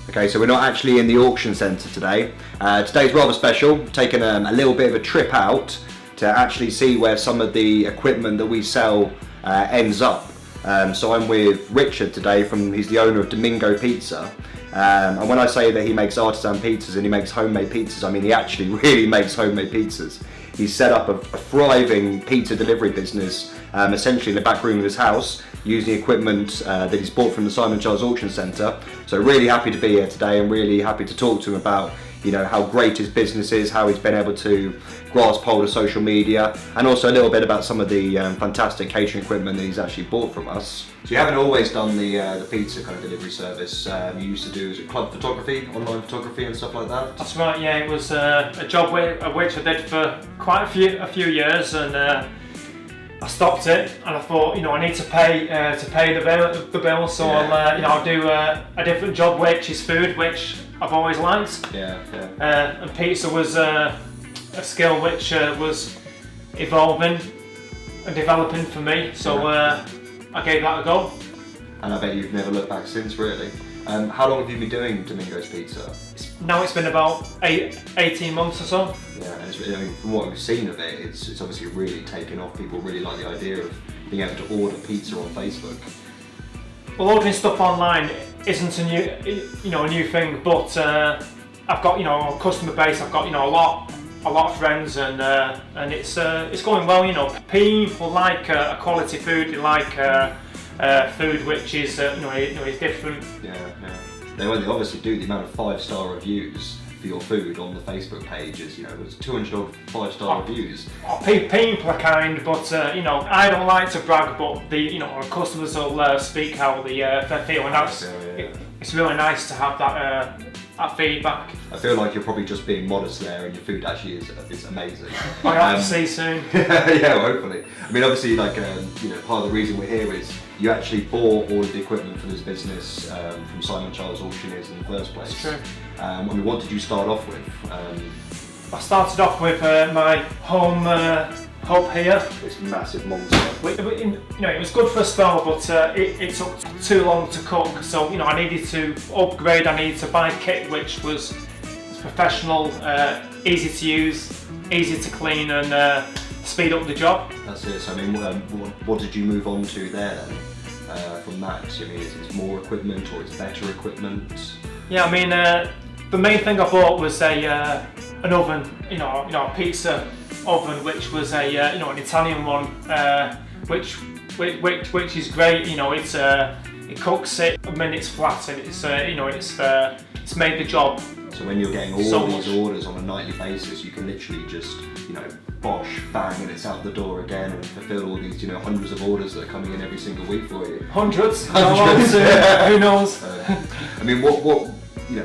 Okay, so we're not actually in the auction centre today. Today's rather special, taking a little bit of a trip out to actually see where some of the equipment that we sell ends up. So I'm with Richard today, he's the owner of Domingo Pizza. And when I say that he makes artisan pizzas and he makes homemade pizzas, I mean he actually really makes homemade pizzas. He's set up a thriving pizza delivery business, essentially in the back room of his house, using equipment that he's bought from the Simon Charles Auction Centre. So really happy to be here today and really happy to talk to him about, you know, how great his business is, how he's been able to grasp hold of social media, and also a little bit about some of the fantastic catering equipment that he's actually bought from us. So you haven't always done the pizza kind of delivery service. You used to do, is it club photography, online photography and stuff like that? That's right, yeah, it was a job which I did for quite a few years, and I stopped it and I thought, you know, I need to pay the bill, so I'll do a different job, which is food, which I've always liked. And pizza was a skill which was evolving and developing for me, so I gave that a go. And I bet you've never looked back since, really. How long have you been doing Domingo's Pizza? Now it's been about 18 months or so. Yeah, and I mean, from what we've seen of it, it's obviously really taken off. People really like the idea of being able to order pizza on Facebook. Well, ordering stuff online isn't a new thing, but I've got, you know, a customer base. I've got, you know, a lot of friends, and it's going well. You know, people like a quality food. They like food which is is different. Yeah. They obviously do the amount of 5-star reviews for your food on the Facebook pages. You know, there's 200 odd 5-star reviews. People are kind, but you know, I don't like to brag, but our customers will speak how they feel, and it's really nice to have that feedback. I feel like you're probably just being modest there, and your food actually is amazing. I hope to see soon. Yeah, well, hopefully. I mean, obviously, like part of the reason we're here is you actually bought all of the equipment for this business from Simon Charles Auctioneers in the first place. That's true. I mean, what did you start off with? I started off with my home hub here. This massive monster. It was good for a start, but it took too long to cook. So I needed to upgrade. I needed to buy kit which was professional, easy to use, easy to clean, and speed up the job. That's it. So I mean, what did you move on to there then? From that, I mean, is it more equipment or it's better equipment? Yeah, I mean, the main thing I bought was an oven, a pizza oven, which was an Italian one, which is great. It cooks it minutes flat, and it's made the job. So when you're getting all these orders on a nightly basis, you can literally just bosh, bang, and it's out the door again, and fulfill all these hundreds of orders that are coming in every single week for you. Hundreds. Who knows? I mean, what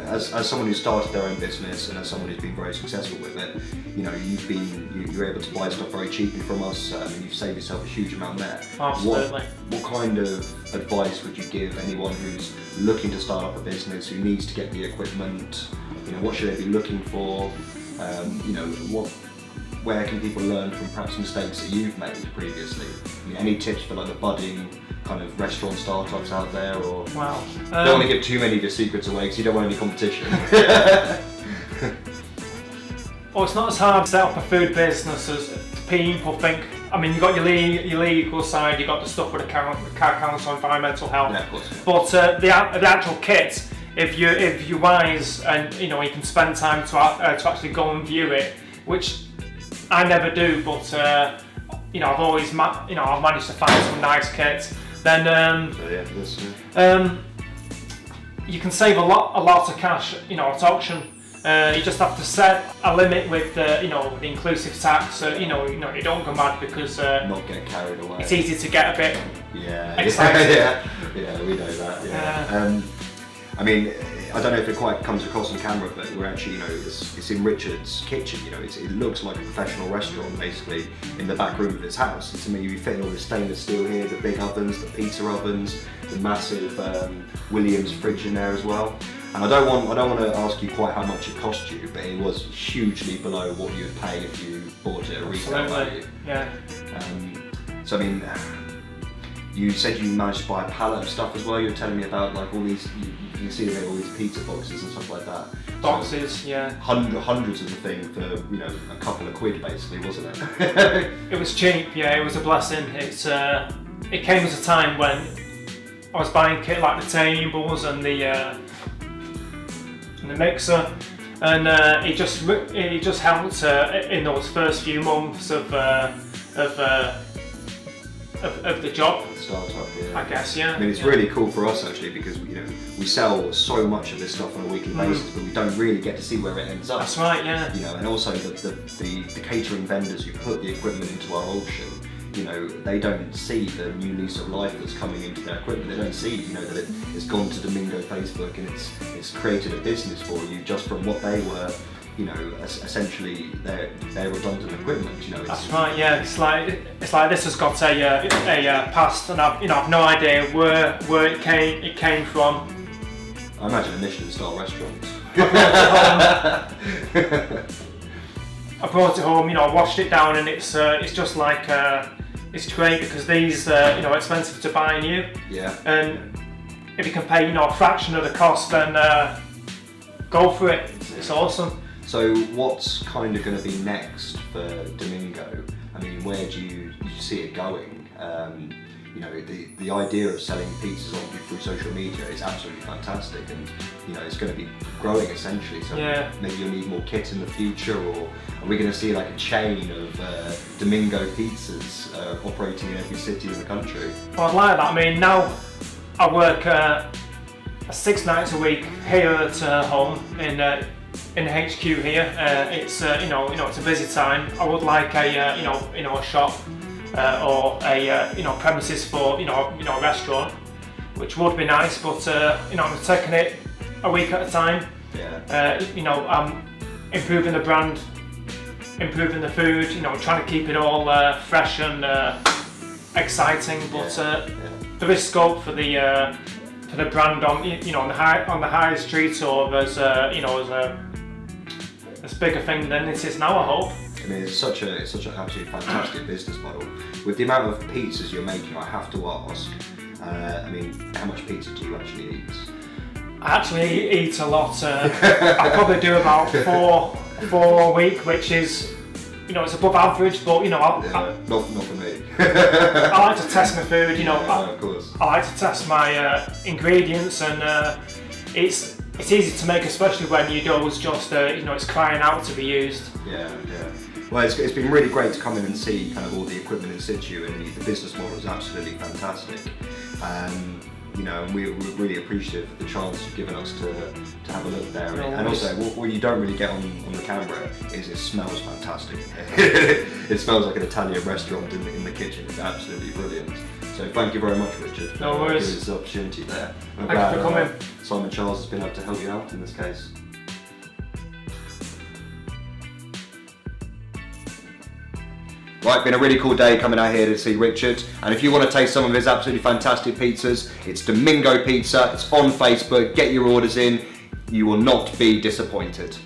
as someone who started their own business and as someone who's been very successful with it, you're able to buy stuff very cheaply from us, and you've saved yourself a huge amount there. Absolutely. What kind of advice would you give anyone who's looking to start up a business, who needs to get the equipment? What should they be looking for? Where can people learn from perhaps mistakes that you've made previously? Any tips for like the budding kind of restaurant startups out there, or wow. Don't want to give too many of your secrets away because you don't want any competition. Well, it's not as hard to set up a food business as people think. I mean, you've got your legal side, you've got the stuff with the car council, environmental health. Yeah, of course. But the actual kit, if you're wise and you can spend time to actually go and view it, which I never do, but I've always I've managed to find some nice kits. Then you can save a lot of cash, at auction. You just have to set a limit with the inclusive tax. You don't go mad because not get carried away. It's easy to get a bit excited. Yeah, we know that. Yeah. I mean, I don't know if it quite comes across on camera, but we're actually, it's in Richard's kitchen. It looks like a professional restaurant basically in the back room of his house. And to me, we fit in all the stainless steel here, the big ovens, the pizza ovens, the massive Williams fridge in there as well. And I don't want to ask you quite how much it cost you, but it was hugely below what you'd pay if you bought it at retail value. Yeah. So I mean, you said you managed to buy a pallet of stuff as well. You were telling me about like all these. You can see them in all these pizza boxes and stuff like that. Boxes, so yeah. Hundreds of the thing for, you know, a couple of quid basically, wasn't it? It was cheap, yeah, it was a blessing. It came at a time when I was buying kit like the tables and the mixer, and it just helped in those first few months of the job. Startup, yeah. I guess, yeah. I mean, it's really cool for us actually because, you know, we sell so much of this stuff on a weekly basis, but we don't really get to see where it ends up. That's right, yeah. You know, and also the catering vendors who put the equipment into our auction, you know, they don't see the new lease of life that's coming into their equipment. They don't see, you know, that it's gone to Domingo Facebook and it's created a business for you just from what they were, you know, essentially their redundant equipment. You know, that's right. Yeah, it's like this has got a past, and I've no idea where it came from. I imagine a Michelin-style restaurant. I brought it home. You know, I washed it down, and it's just like it's great because these you know, expensive to buy new. Yeah. And if you can pay, you know, a fraction of the cost, then go for it. It's awesome. So what's kind of going to be next for Domingo? I mean, where do you see it going? You know, the idea of selling pizzas through social media is absolutely fantastic, and you know, it's going to be growing essentially. So yeah. Maybe you'll need more kit in the future, or are we going to see like a chain of Domingo pizzas operating in every city in the country? Well, I'd like that. I mean, now I work 6 nights a week here at home in HQ here. It's you know, it's a busy time. I would like a you know, a shop or a you know, premises for you know, a restaurant, which would be nice. But you know, I'm taking it a week at a time. Yeah. You know, I'm improving the brand, improving the food. You know, trying to keep it all fresh and exciting. But there is scope for the brand on, you know, on the high street, or as you know, as big a thing than it is now, I hope. I mean, it's such an absolutely fantastic business model. With the amount of pizzas you're making, I have to ask, I mean, how much pizza do you actually eat? I actually eat a lot. I probably do about four a week, which is, you know, it's above average, but you know, not for me. I like to test my food, you know. Yeah, of course. I like to test my ingredients, and it's easy to make, especially when your dough's just you know, it's crying out to be used. Yeah. Well, it's been really great to come in and see kind of all the equipment in situ, and the business model is absolutely fantastic. You know, and we're really appreciative of the chance you've given us to have a look there. And also, what you don't really get on the camera is it smells fantastic. It smells like an Italian restaurant in the kitchen. It's absolutely brilliant. So thank you very much, Richard, for giving us this opportunity there. Thank you for coming. Simon Charles has been able to help you out in this case. Right, been a really cool day coming out here to see Richard, and if you want to taste some of his absolutely fantastic pizzas, it's Domingo Pizza, it's on Facebook, get your orders in, you will not be disappointed.